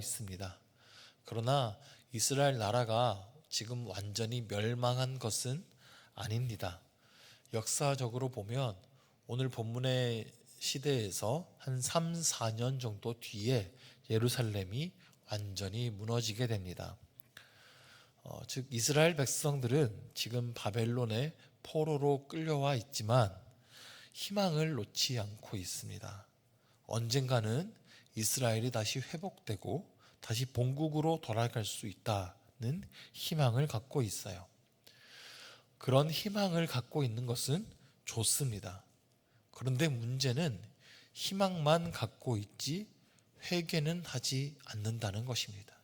있습니다. 그러나 이스라엘 나라가 지금 완전히 멸망한 것은 아닙니다. 역사적으로 보면 오늘 본문의 시대에서 한 3, 4년 정도 뒤에 예루살렘이 완전히 무너지게 됩니다. 즉 이스라엘 백성들은 지금 바벨론의 포로로 끌려와 있지만 희망을 놓지 않고 있습니다. 언젠가는 이스라엘이 다시 회복되고 다시 본국으로 돌아갈 수 있다는 희망을 갖고 있어요. 그런 희망을 갖고 있는 것은 좋습니다. 그런데 문제는 희망만 갖고 있지 회개는 하지 않는다는 것입니다.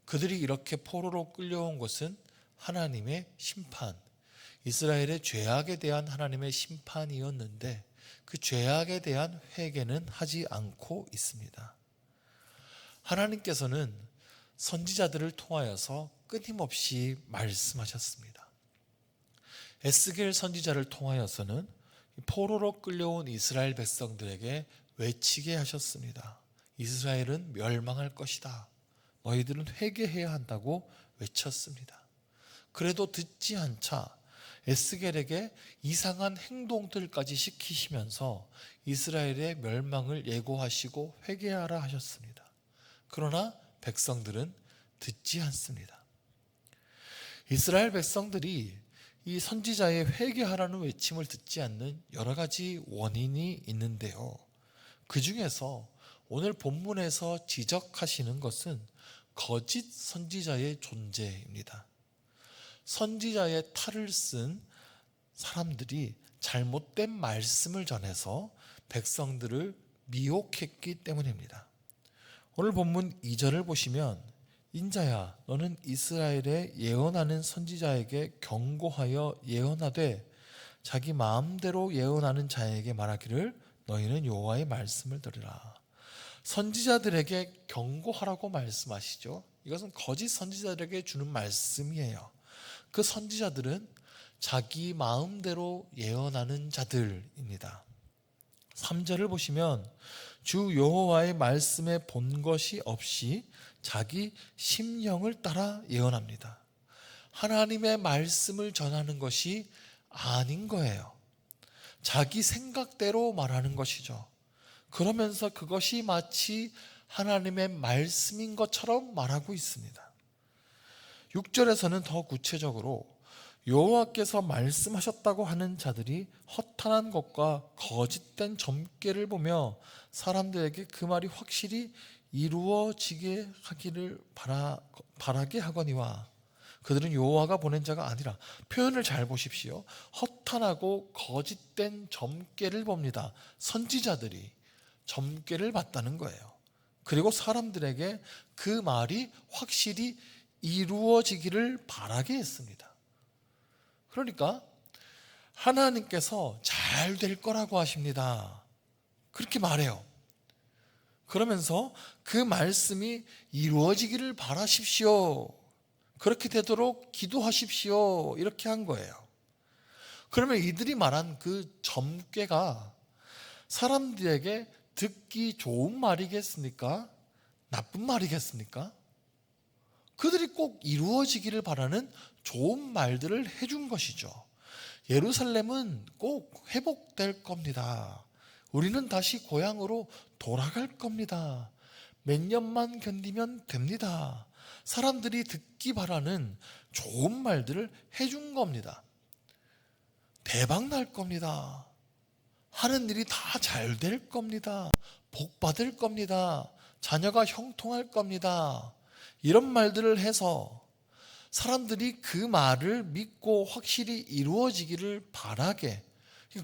그들이 이렇게 포로로 끌려온 것은 하나님의 심판, 이스라엘의 죄악에 대한 하나님의 심판이었는데 그 죄악에 대한 회개는 하지 않고 있습니다. 하나님께서는 선지자들을 통하여서 끊임없이 말씀하셨습니다. 에스겔 선지자를 통하여서는 포로로 끌려온 이스라엘 백성들에게 외치게 하셨습니다. 이스라엘은 멸망할 것이다. 너희들은 회개해야 한다고 외쳤습니다. 그래도 듣지 않자 에스겔에게 이상한 행동들까지 시키시면서 이스라엘의 멸망을 예고하시고 회개하라 하셨습니다. 그러나 백성들은 듣지 않습니다. 이스라엘 백성들이 이 선지자의 회개하라는 외침을 듣지 않는 여러 가지 원인이 있는데요. 그 중에서 오늘 본문에서 지적하시는 것은 거짓 선지자의 존재입니다. 선지자의 탈을 쓴 사람들이 잘못된 말씀을 전해서 백성들을 미혹했기 때문입니다. 오늘 본문 2절을 보시면 인자야 너는 이스라엘에 예언하는 선지자에게 경고하여 예언하되 자기 마음대로 예언하는 자에게 말하기를 너희는 여호와의 말씀을 들으라. 선지자들에게 경고하라고 말씀하시죠. 이것은 거짓 선지자들에게 주는 말씀이에요. 그 선지자들은 자기 마음대로 예언하는 자들입니다. 3절을 보시면 주 여호와의 말씀에 본 것이 없이 자기 심령을 따라 예언합니다. 하나님의 말씀을 전하는 것이 아닌 거예요. 자기 생각대로 말하는 것이죠. 그러면서 그것이 마치 하나님의 말씀인 것처럼 말하고 있습니다. 6절에서는 더 구체적으로 여호와께서 말씀하셨다고 하는 자들이 허탄한 것과 거짓된 점괘를 보며 사람들에게 그 말이 확실히 이루어지게 하기를 바라게 하거니와 그들은 여호와가 보낸 자가 아니라. 표현을 잘 보십시오. 허탄하고 거짓된 점괘를 봅니다. 선지자들이 점괘를 봤다는 거예요. 그리고 사람들에게 그 말이 확실히 이루어지기를 바라게 했습니다. 그러니까 하나님께서 잘 될 거라고 하십니다. 그렇게 말해요. 그러면서 그 말씀이 이루어지기를 바라십시오. 그렇게 되도록 기도하십시오. 이렇게 한 거예요. 그러면 이들이 말한 그 점괘가 사람들에게 듣기 좋은 말이겠습니까? 나쁜 말이겠습니까? 그들이 꼭 이루어지기를 바라는 좋은 말들을 해준 것이죠. 예루살렘은 꼭 회복될 겁니다. 우리는 다시 고향으로 돌아갈 겁니다. 몇 년만 견디면 됩니다. 사람들이 듣기 바라는 좋은 말들을 해준 겁니다. 대박 날 겁니다. 하는 일이 다 잘 될 겁니다. 복 받을 겁니다. 자녀가 형통할 겁니다. 이런 말들을 해서 사람들이 그 말을 믿고 확실히 이루어지기를 바라게,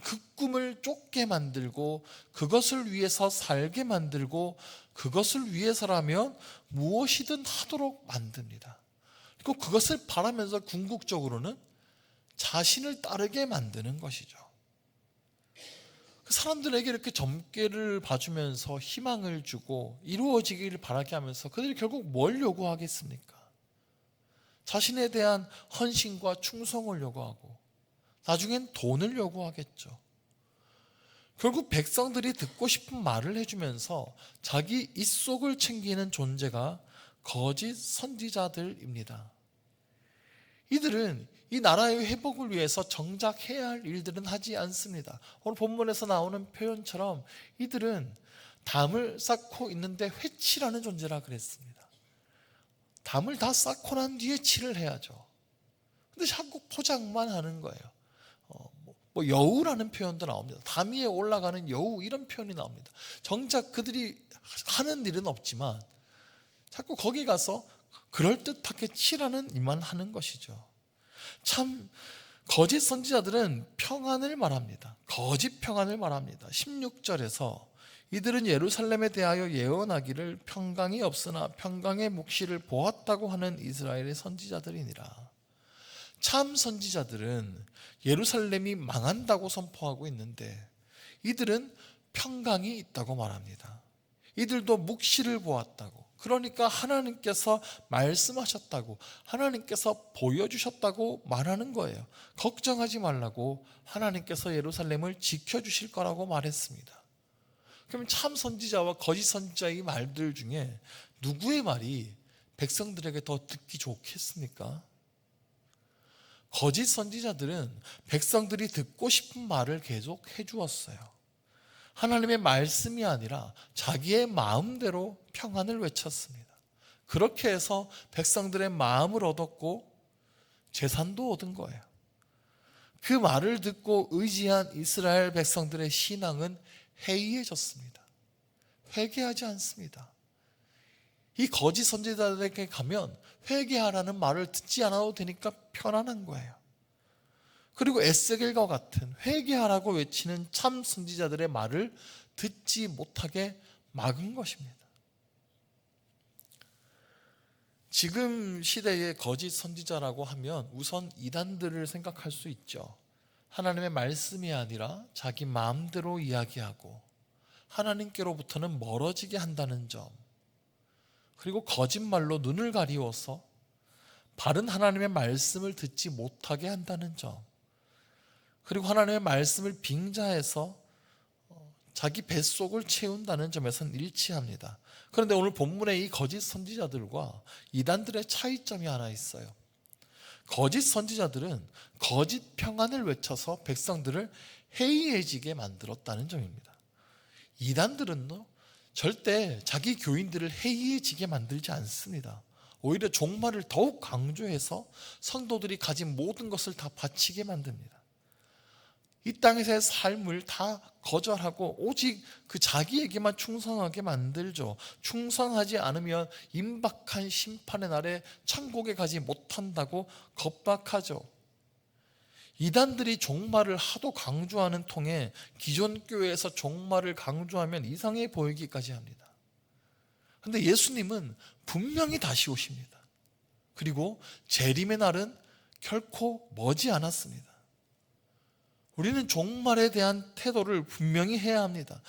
그 꿈을 쫓게 만들고 그것을 위해서 살게 만들고 그것을 위해서라면 무엇이든 하도록 만듭니다. 그리고 그것을 바라면서 궁극적으로는 자신을 따르게 만드는 것이죠. 그 사람들에게 이렇게 점괘를 봐주면서 희망을 주고 이루어지기를 바라게 하면서 그들이 결국 뭘 요구하겠습니까? 자신에 대한 헌신과 충성을 요구하고 나중엔 돈을 요구하겠죠. 결국 백성들이 듣고 싶은 말을 해주면서 자기 입속을 챙기는 존재가 거짓 선지자들입니다. 이들은 이 나라의 회복을 위해서 정작 해야 할 일들은 하지 않습니다. 오늘 본문에서 나오는 표현처럼 이들은 담을 쌓고 있는데 회치라는 존재라 그랬습니다. 담을 다 쌓고 난 뒤에 치를 해야죠. 근데 자꾸 포장만 하는 거예요. 뭐 여우라는 표현도 나옵니다. 담 위에 올라가는 여우 이런 표현이 나옵니다. 정작 그들이 하는 일은 없지만 자꾸 거기 가서 그럴듯하게 치라는 일만 하는 것이죠. 참 거짓 선지자들은 평안을 말합니다. 거짓 평안을 말합니다. 16절에서 이들은 예루살렘에 대하여 예언하기를 평강이 없으나 평강의 묵시를 보았다고 하는 이스라엘의 선지자들이니라. 참 선지자들은 예루살렘이 망한다고 선포하고 있는데 이들은 평강이 있다고 말합니다. 이들도 묵시를 보았다고, 그러니까 하나님께서 말씀하셨다고, 하나님께서 보여주셨다고 말하는 거예요. 걱정하지 말라고, 하나님께서 예루살렘을 지켜주실 거라고 말했습니다. 그러면 참 선지자와 거짓 선지자의 말들 중에 누구의 말이 백성들에게 더 듣기 좋겠습니까? 거짓 선지자들은 백성들이 듣고 싶은 말을 계속 해주었어요. 하나님의 말씀이 아니라 자기의 마음대로 평안을 외쳤습니다. 그렇게 해서 백성들의 마음을 얻었고 재산도 얻은 거예요. 그 말을 듣고 의지한 이스라엘 백성들의 신앙은 해이해졌습니다. 회개하지 않습니다. 이 거짓 선지자들에게 가면 회개하라는 말을 듣지 않아도 되니까 편안한 거예요. 그리고 에스겔과 같은 회개하라고 외치는 참 선지자들의 말을 듣지 못하게 막은 것입니다. 지금 시대의 거짓 선지자라고 하면 우선 이단들을 생각할 수 있죠. 하나님의 말씀이 아니라 자기 마음대로 이야기하고 하나님께로부터는 멀어지게 한다는 점, 그리고 거짓말로 눈을 가리워서 바른 하나님의 말씀을 듣지 못하게 한다는 점, 그리고 하나님의 말씀을 빙자해서 자기 뱃속을 채운다는 점에서는 일치합니다. 그런데 오늘 본문의 이 거짓 선지자들과 이단들의 차이점이 하나 있어요. 거짓 선지자들은 거짓 평안을 외쳐서 백성들을 해이해지게 만들었다는 점입니다. 이단들은요, 절대 자기 교인들을 해이해지게 만들지 않습니다. 오히려 종말을 더욱 강조해서 성도들이 가진 모든 것을 다 바치게 만듭니다. 이 땅에서의 삶을 다 거절하고 오직 그 자기에게만 충성하게 만들죠. 충성하지 않으면 임박한 심판의 날에 천국에 가지 못한다고 겁박하죠. 이단들이 종말을 하도 강조하는 통에 기존 교회에서 종말을 강조하면 이상해 보이기까지 합니다. 그런데 예수님은 분명히 다시 오십니다. 그리고 재림의 날은 결코 머지 않았습니다. 우리는 종말에 대한 태도를 분명히 해야 합니다.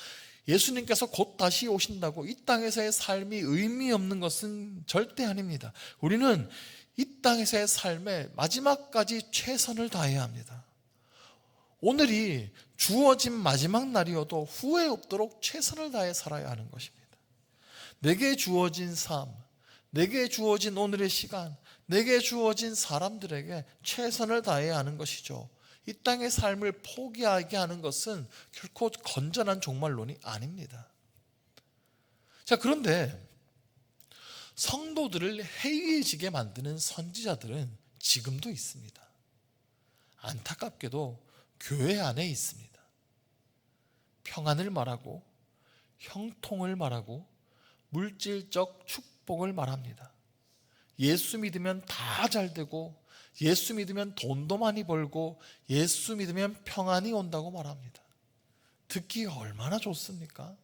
예수님께서 곧 다시 오신다고 이 땅에서의 삶이 의미 없는 것은 절대 아닙니다. 우리는 이 땅에서의 삶에 마지막까지 최선을 다해야 합니다. 오늘이 주어진 마지막 날이어도 후회 없도록 최선을 다해 살아야 하는 것입니다. 내게 주어진 삶, 내게 주어진 오늘의 시간, 내게 주어진 사람들에게 최선을 다해야 하는 것이죠. 이 땅의 삶을 포기하게 하는 것은 결코 건전한 종말론이 아닙니다. 자, 그런데 성도들을 해이해지게 만드는 선지자들은 지금도 있습니다. 안타깝게도 교회 안에 있습니다. 평안을 말하고 형통을 말하고 물질적 축복을 말합니다. 예수 믿으면 다 잘되고 예수 믿으면 돈도 많이 벌고 예수 믿으면 평안이 온다고 말합니다. 듣기가 얼마나 좋습니까?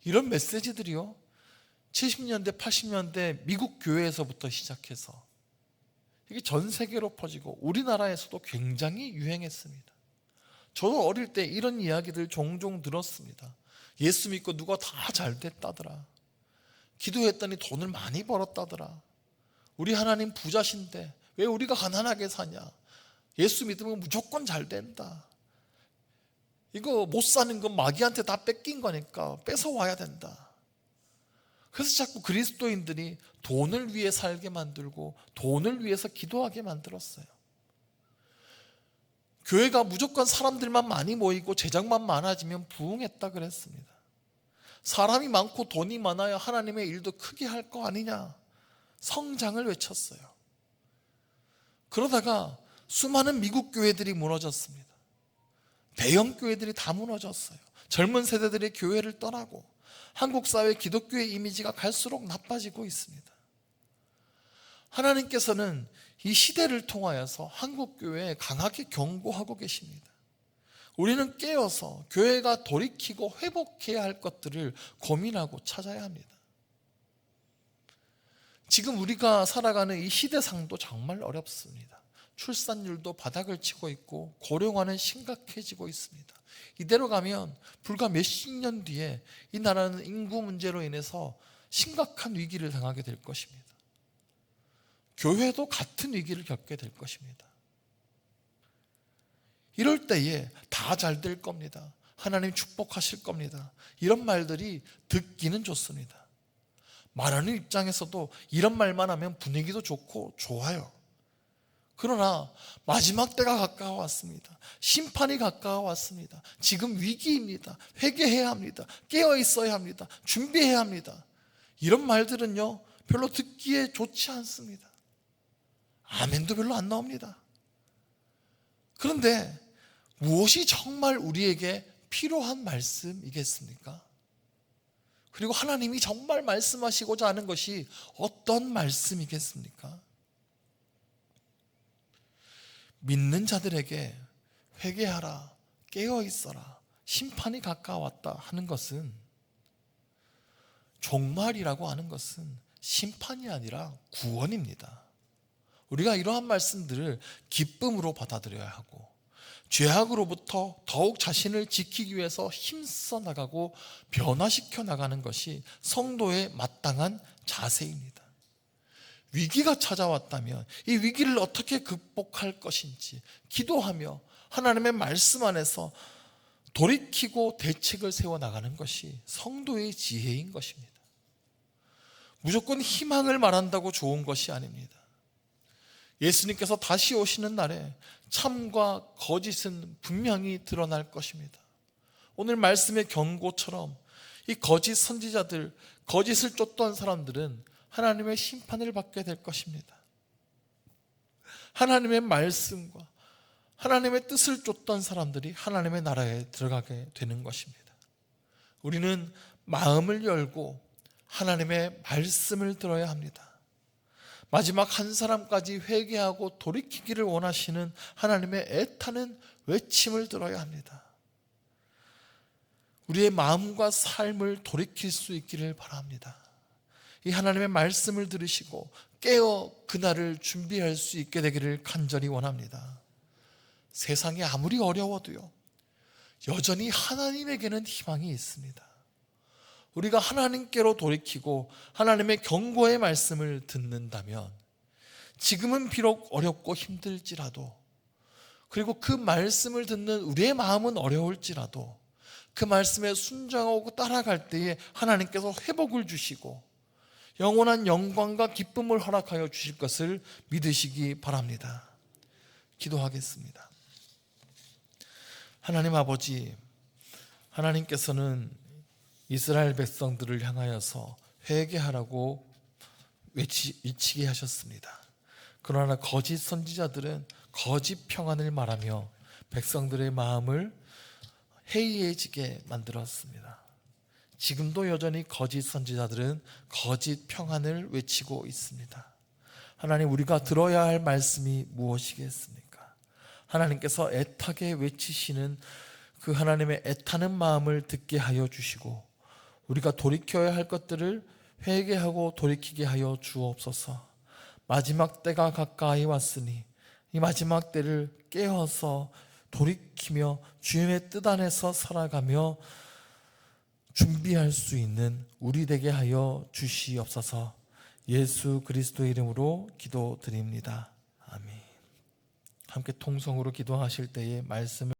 이런 메시지들이요, 70년대 80년대 미국 교회에서부터 시작해서 이게 전 세계로 퍼지고 우리나라에서도 굉장히 유행했습니다. 저도 어릴 때 이런 이야기들 종종 들었습니다. 예수 믿고 누가 다 잘됐다더라, 기도했더니 돈을 많이 벌었다더라, 우리 하나님 부자신데 왜 우리가 가난하게 사냐, 예수 믿으면 무조건 잘 된다. 이거 못 사는 건 마귀한테 다 뺏긴 거니까 뺏어와야 된다. 그래서 자꾸 그리스도인들이 돈을 위해 살게 만들고 돈을 위해서 기도하게 만들었어요. 교회가 무조건 사람들만 많이 모이고 제작만 많아지면 부흥했다 그랬습니다. 사람이 많고 돈이 많아야 하나님의 일도 크게 할 거 아니냐, 성장을 외쳤어요. 그러다가 수많은 미국 교회들이 무너졌습니다. 대형 교회들이 다 무너졌어요. 젊은 세대들이 교회를 떠나고 한국 사회 기독교의 이미지가 갈수록 나빠지고 있습니다. 하나님께서는 이 시대를 통하여서 한국 교회에 강하게 경고하고 계십니다. 우리는 깨어서 교회가 돌이키고 회복해야 할 것들을 고민하고 찾아야 합니다. 지금 우리가 살아가는 이 시대상도 정말 어렵습니다. 출산율도 바닥을 치고 있고 고령화는 심각해지고 있습니다. 이대로 가면 불과 몇십 년 뒤에 이 나라는 인구 문제로 인해서 심각한 위기를 당하게 될 것입니다. 교회도 같은 위기를 겪게 될 것입니다. 이럴 때에 다 잘 될 겁니다. 하나님 축복하실 겁니다. 이런 말들이 듣기는 좋습니다. 말하는 입장에서도 이런 말만 하면 분위기도 좋고 좋아요. 그러나 마지막 때가 가까워왔습니다. 심판이 가까워왔습니다. 지금 위기입니다. 회개해야 합니다. 깨어 있어야 합니다. 준비해야 합니다. 이런 말들은요, 별로 듣기에 좋지 않습니다. 아멘도 별로 안 나옵니다. 그런데 무엇이 정말 우리에게 필요한 말씀이겠습니까? 그리고 하나님이 정말 말씀하시고자 하는 것이 어떤 말씀이겠습니까? 믿는 자들에게 회개하라, 깨어 있어라, 심판이 가까웠다 하는 것은, 종말이라고 하는 것은 심판이 아니라 구원입니다. 우리가 이러한 말씀들을 기쁨으로 받아들여야 하고, 죄악으로부터 더욱 자신을 지키기 위해서 힘써 나가고 변화시켜 나가는 것이 성도의 마땅한 자세입니다. 위기가 찾아왔다면 이 위기를 어떻게 극복할 것인지 기도하며 하나님의 말씀 안에서 돌이키고 대책을 세워나가는 것이 성도의 지혜인 것입니다. 무조건 희망을 말한다고 좋은 것이 아닙니다. 예수님께서 다시 오시는 날에 참과 거짓은 분명히 드러날 것입니다. 오늘 말씀의 경고처럼 이 거짓 선지자들, 거짓을 쫓던 사람들은 하나님의 심판을 받게 될 것입니다. 하나님의 말씀과 하나님의 뜻을 쫓던 사람들이 하나님의 나라에 들어가게 되는 것입니다. 우리는 마음을 열고 하나님의 말씀을 들어야 합니다. 마지막 한 사람까지 회개하고 돌이키기를 원하시는 하나님의 애타는 외침을 들어야 합니다. 우리의 마음과 삶을 돌이킬 수 있기를 바랍니다. 이 하나님의 말씀을 들으시고 깨어 그날을 준비할 수 있게 되기를 간절히 원합니다. 세상이 아무리 어려워도요, 여전히 하나님에게는 희망이 있습니다. 우리가 하나님께로 돌이키고 하나님의 경고의 말씀을 듣는다면, 지금은 비록 어렵고 힘들지라도, 그리고 그 말씀을 듣는 우리의 마음은 어려울지라도 그 말씀에 순종하고 따라갈 때에 하나님께서 회복을 주시고 영원한 영광과 기쁨을 허락하여 주실 것을 믿으시기 바랍니다. 기도하겠습니다. 하나님 아버지, 하나님께서는 이스라엘 백성들을 향하여서 회개하라고 외치게 하셨습니다. 그러나 거짓 선지자들은 거짓 평안을 말하며 백성들의 마음을 해이해지게 만들었습니다. 지금도 여전히 거짓 선지자들은 거짓 평안을 외치고 있습니다. 하나님, 우리가 들어야 할 말씀이 무엇이겠습니까? 하나님께서 애타게 외치시는 그 하나님의 애타는 마음을 듣게 하여 주시고, 우리가 돌이켜야 할 것들을 회개하고 돌이키게 하여 주옵소서. 마지막 때가 가까이 왔으니 이 마지막 때를 깨어서 돌이키며 주님의 뜻 안에서 살아가며 준비할 수 있는 우리 되게 하여 주시옵소서. 예수 그리스도의 이름으로 기도드립니다. 아멘. 함께 통성으로 기도하실 때에 말씀을